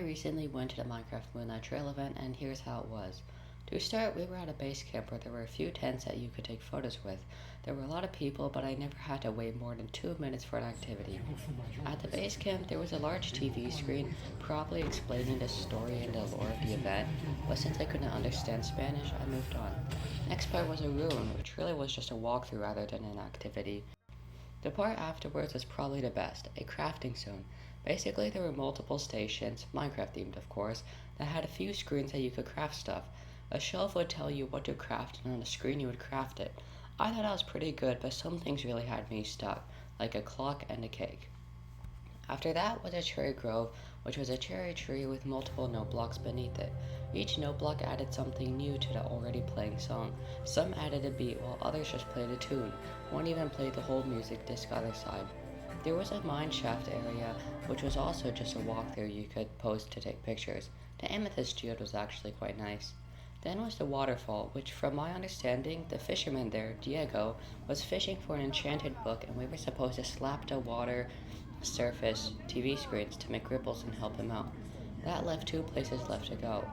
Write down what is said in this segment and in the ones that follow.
recently went to the Minecraft Moonlight Trail event, and here's how it was. To start, we were at a base camp where there were a few tents that you could take photos with. There were a lot of people, but I never had to wait more than 2 minutes for an activity. At the base camp, there was a large TV screen, probably explaining the story and the lore of the event, but since I couldn't understand Spanish, I moved on. Next part was a ruin, which really was just a walkthrough rather than an activity. The part afterwards was probably the best, a crafting zone. Basically, there were multiple stations, Minecraft themed of course, that had a few screens that you could craft stuff. A shelf would tell you what to craft, and on the screen you would craft it. I thought that was pretty good, but some things really had me stuck, like a clock and a cake. After that was a cherry grove, which was a cherry tree with multiple note blocks beneath it. Each note block added something new to the already playing song. Some added a beat, while others just played a tune. One even played the whole music disc Otherside. There was a mine shaft area, which was also just a walkthrough you could pose to take pictures. The amethyst geode was actually quite nice. Then was the waterfall, which from my understanding, the fisherman there, Diego, was fishing for an enchanted book, and we were supposed to slap the water surface TV screens to make ripples and help him out. That left two places left to go.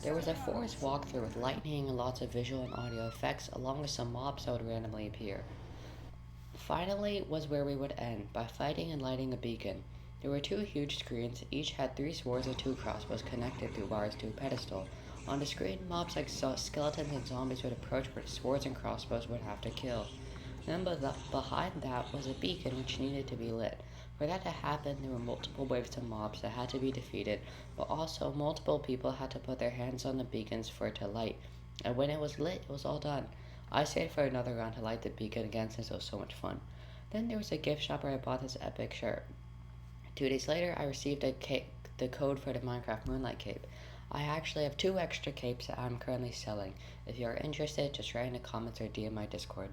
There was a forest walkthrough with lightning and lots of visual and audio effects, along with some mobs that would randomly appear. Finally was where we would end, by fighting and lighting a beacon. There were two huge screens, each had 3 swords and 2 crossbows connected through wires to a pedestal. On the screen, mobs like skeletons and zombies would approach where the swords and crossbows would have to kill. Then behind that was a beacon which needed to be lit. For that to happen, there were multiple waves of mobs that had to be defeated, but also multiple people had to put their hands on the beacons for it to light. And when it was lit, it was all done. I stayed for another round to light the beacon again since it was so much fun. Then there was a gift shop where I bought this epic shirt. 2 days later, I received the code for the Minecraft Moonlight Cape. I actually have 2 extra capes that I'm currently selling. If you are interested, just write in the comments or DM my Discord.